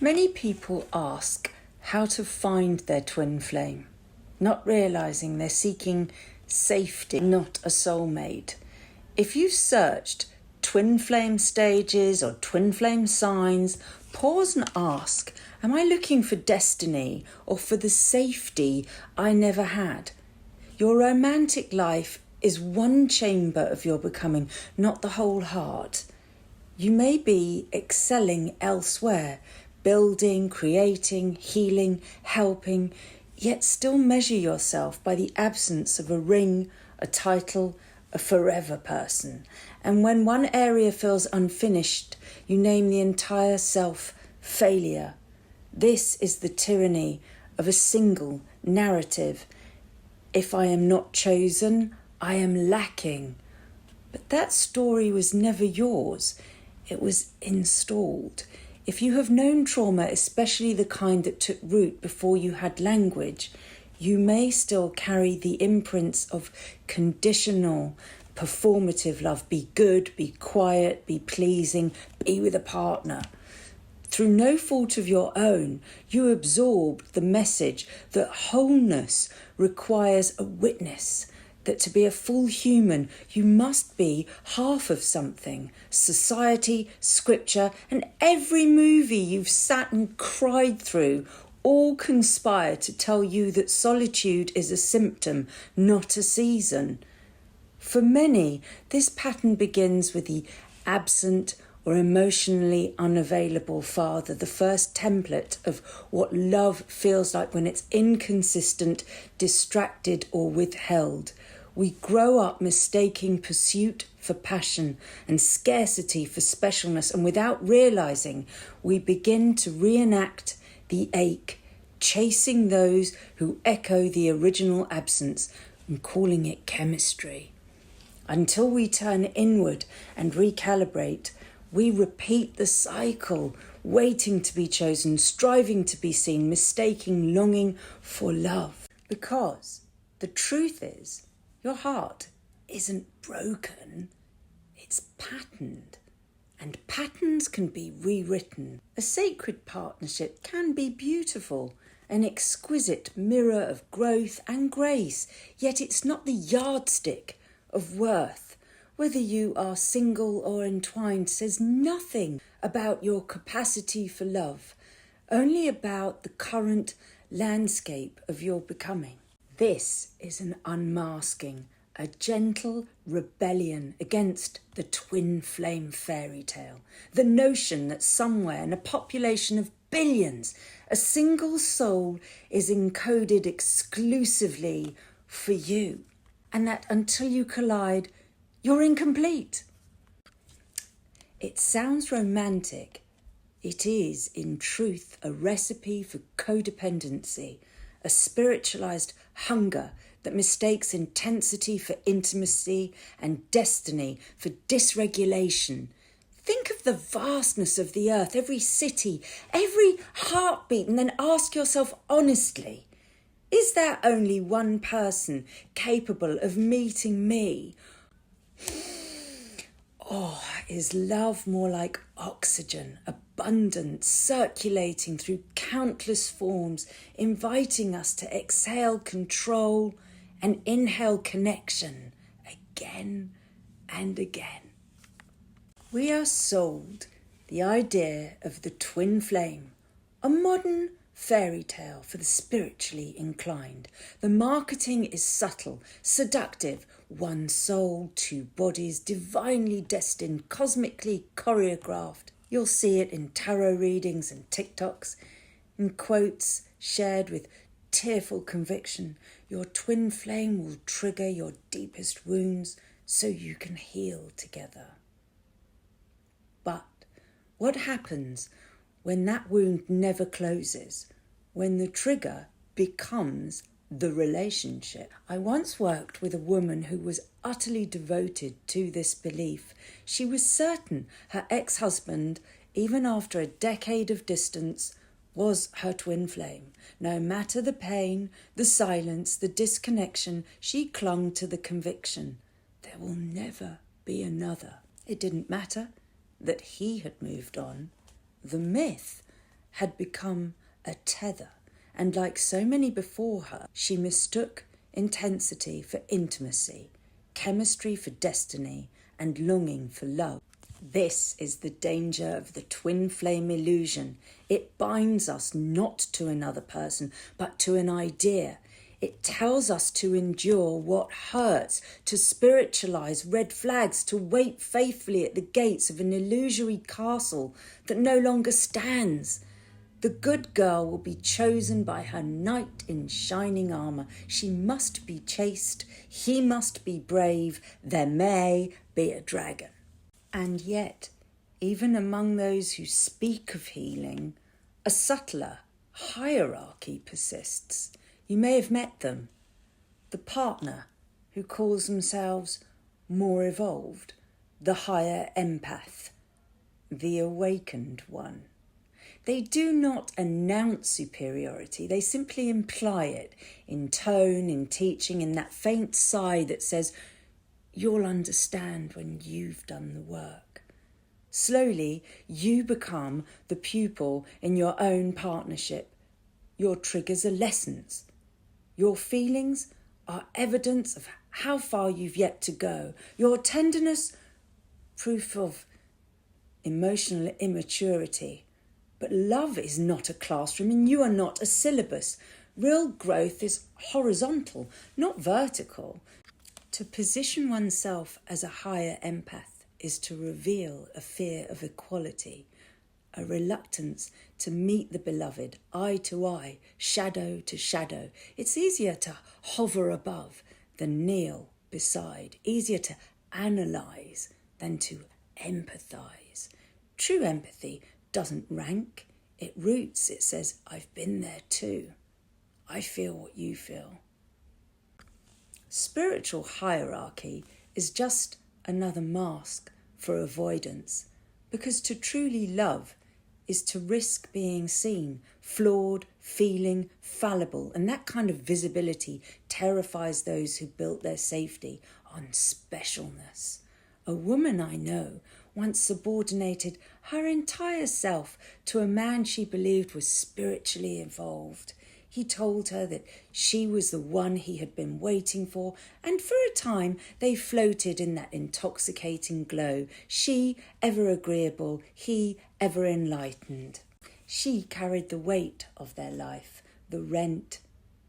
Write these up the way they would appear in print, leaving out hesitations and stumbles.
Many people ask how to find their twin flame, not realising they're seeking safety, not a soulmate. If you've searched twin flame stages or twin flame signs, pause and ask, am I looking for destiny or for the safety I never had? Your romantic life is one chamber of your becoming, not the whole heart. You may be excelling elsewhere, building, creating, healing, helping, yet still measure yourself by the absence of a ring, a title, a forever person. And when one area feels unfinished, you name the entire self failure. This is the tyranny of a single narrative. If I am not chosen, I am lacking. But that story was never yours. It was installed. If you have known trauma, especially the kind that took root before you had language, you may still carry the imprints of conditional, performative love. Be good, be quiet, be pleasing, be with a partner. Through no fault of your own, you absorbed the message that wholeness requires a witness, that to be a full human, you must be half of something. Society, scripture, and every movie you've sat and cried through all conspire to tell you that solitude is a symptom, not a season. For many, this pattern begins with the absent or emotionally unavailable father, the first template of what love feels like when it's inconsistent, distracted, or withheld. We grow up mistaking pursuit for passion and scarcity for specialness, and without realising, we begin to reenact the ache, chasing those who echo the original absence and calling it chemistry. Until we turn inward and recalibrate, we repeat the cycle, waiting to be chosen, striving to be seen, mistaking longing for love. Because the truth is, your heart isn't broken, it's patterned. And patterns can be rewritten. A sacred partnership can be beautiful, an exquisite mirror of growth and grace, yet it's not the yardstick of worth. Whether you are single or entwined says nothing about your capacity for love, only about the current landscape of your becoming. This is an unmasking, a gentle rebellion against the twin flame fairy tale. The notion that somewhere in a population of billions, a single soul is encoded exclusively for you, and that until you collide, you're incomplete. It sounds romantic. It is, in truth, a recipe for codependency, a spiritualized hunger that mistakes intensity for intimacy and destiny for dysregulation. Think of the vastness of the earth, every city, every heartbeat, and then ask yourself honestly, is there only one person capable of meeting me? Or is love more like oxygen, abundant, circulating through countless forms, inviting us to exhale control and inhale connection again and again? We are sold the idea of the twin flame, a modern fairy tale for the spiritually inclined. The marketing is subtle, seductive, one soul, two bodies, divinely destined, cosmically choreographed. You'll see it in tarot readings and TikToks, in quotes shared with tearful conviction. Your twin flame will trigger your deepest wounds so you can heal together. But what happens when that wound never closes, when the trigger becomes the relationship? I once worked with a woman who was utterly devoted to this belief. She was certain her ex-husband, even after a decade of distance, was her twin flame. No matter the pain, the silence, the disconnection, she clung to the conviction, there will never be another. It didn't matter that he had moved on. The myth had become a tether, and like so many before her, she mistook intensity for intimacy, chemistry for destiny, and longing for love. This is the danger of the twin flame illusion. It binds us not to another person, but to an idea. It tells us to endure what hurts, to spiritualize red flags, to wait faithfully at the gates of an illusory castle that no longer stands. The good girl will be chosen by her knight in shining armour. She must be chaste, he must be brave, there may be a dragon. And yet, even among those who speak of healing, a subtler hierarchy persists. You may have met them. The partner who calls themselves more evolved, the higher empath, the awakened one. They do not announce superiority, they simply imply it in tone, in teaching, in that faint sigh that says, "You'll understand when you've done the work." Slowly, you become the pupil in your own partnership. Your triggers are lessons. Your feelings are evidence of how far you've yet to go. Your tenderness, proof of emotional immaturity. But love is not a classroom and you are not a syllabus. Real growth is horizontal, not vertical. To position oneself as a higher empath is to reveal a fear of equality, a reluctance to meet the beloved eye to eye, shadow to shadow. It's easier to hover above than kneel beside, easier to analyse than to empathise. True empathy doesn't rank, it roots, it says, I've been there too. I feel what you feel. Spiritual hierarchy is just another mask for avoidance, because to truly love is to risk being seen, flawed, feeling, fallible, and that kind of visibility terrifies those who built their safety on specialness. A woman I know once subordinated her entire self to a man she believed was spiritually evolved. He told her that she was the one he had been waiting for, and for a time they floated in that intoxicating glow, she ever agreeable, he ever enlightened. She carried the weight of their life, the rent,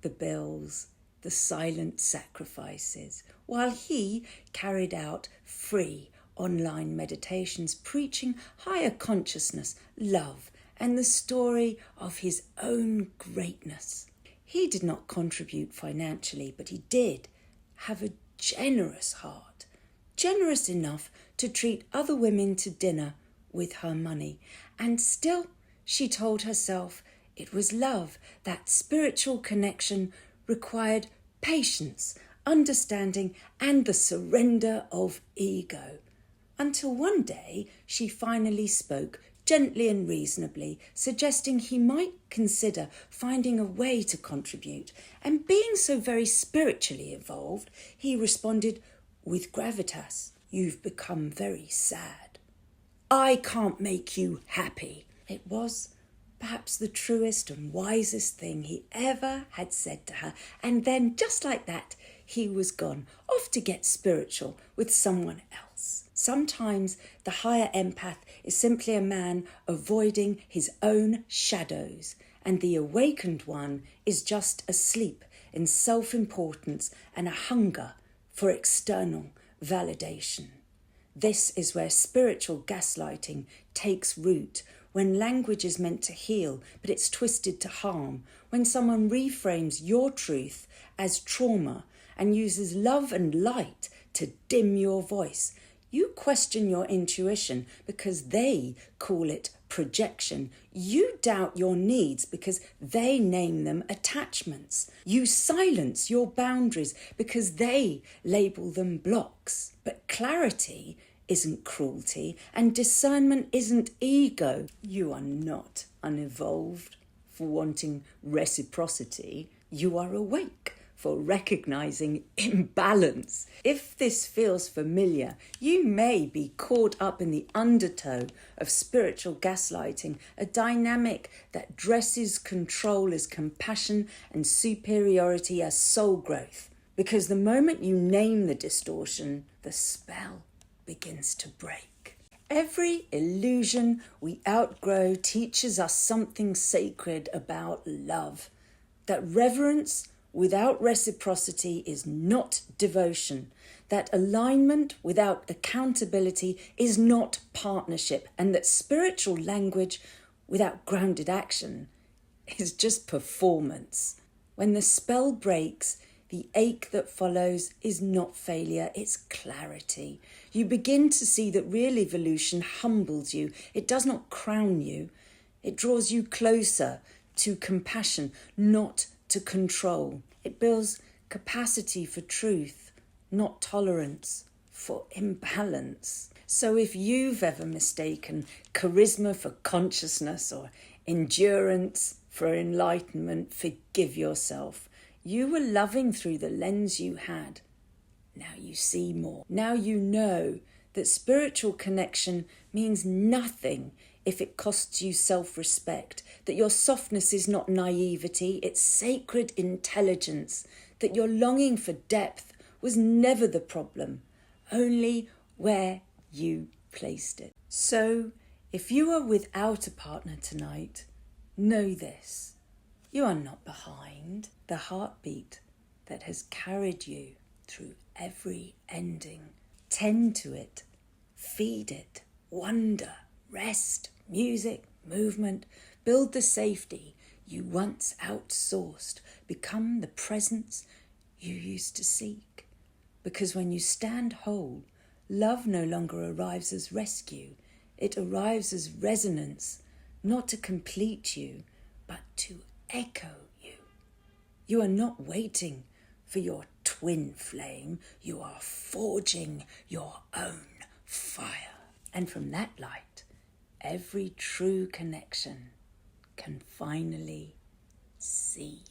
the bills, the silent sacrifices, while he carried out free online meditations preaching higher consciousness, love, and the story of his own greatness. He did not contribute financially, but he did have a generous heart, generous enough to treat other women to dinner with her money. And still, she told herself it was love. That spiritual connection required patience, understanding, and the surrender of ego. Until one day she finally spoke, gently and reasonably, suggesting he might consider finding a way to contribute. And being so very spiritually evolved, he responded with gravitas, "You've become very sad. I can't make you happy." It was perhaps the truest and wisest thing he ever had said to her. And then, just like that, he was gone, off to get spiritual with someone else. Sometimes the higher empath is simply a man avoiding his own shadows, and the awakened one is just asleep in self-importance and a hunger for external validation. This is where spiritual gaslighting takes root, when language is meant to heal, but it's twisted to harm, when someone reframes your truth as trauma and uses love and light to dim your voice. You question your intuition because they call it projection. You doubt your needs because they name them attachments. You silence your boundaries because they label them blocks. But clarity isn't cruelty, and discernment isn't ego. You are not unevolved for wanting reciprocity. You are awake for recognizing imbalance. If this feels familiar, you may be caught up in the undertow of spiritual gaslighting, a dynamic that dresses control as compassion and superiority as soul growth. Because the moment you name the distortion, the spell begins to break. Every illusion we outgrow teaches us something sacred about love. That reverence without reciprocity is not devotion. That alignment without accountability is not partnership. And that spiritual language without grounded action is just performance. When the spell breaks, the ache that follows is not failure, it's clarity. You begin to see that real evolution humbles you. It does not crown you. It draws you closer to compassion, not to control. It builds capacity for truth, not tolerance for imbalance. So if you've ever mistaken charisma for consciousness or endurance for enlightenment, forgive yourself. You were loving through the lens you had. Now you see more. Now you know that spiritual connection means nothing if it costs you self-respect, that your softness is not naivety, it's sacred intelligence, that your longing for depth was never the problem, only where you placed it. So, if you are without a partner tonight, know this. You are not behind. The heartbeat that has carried you through every ending. Tend to it, feed it, wonder, rest, music, movement, build the safety you once outsourced, become the presence you used to seek. Because when you stand whole, love no longer arrives as rescue. It arrives as resonance, not to complete you, but to echo you. You are not waiting for your twin flame. You are forging your own fire. And from that light, every true connection can finally see.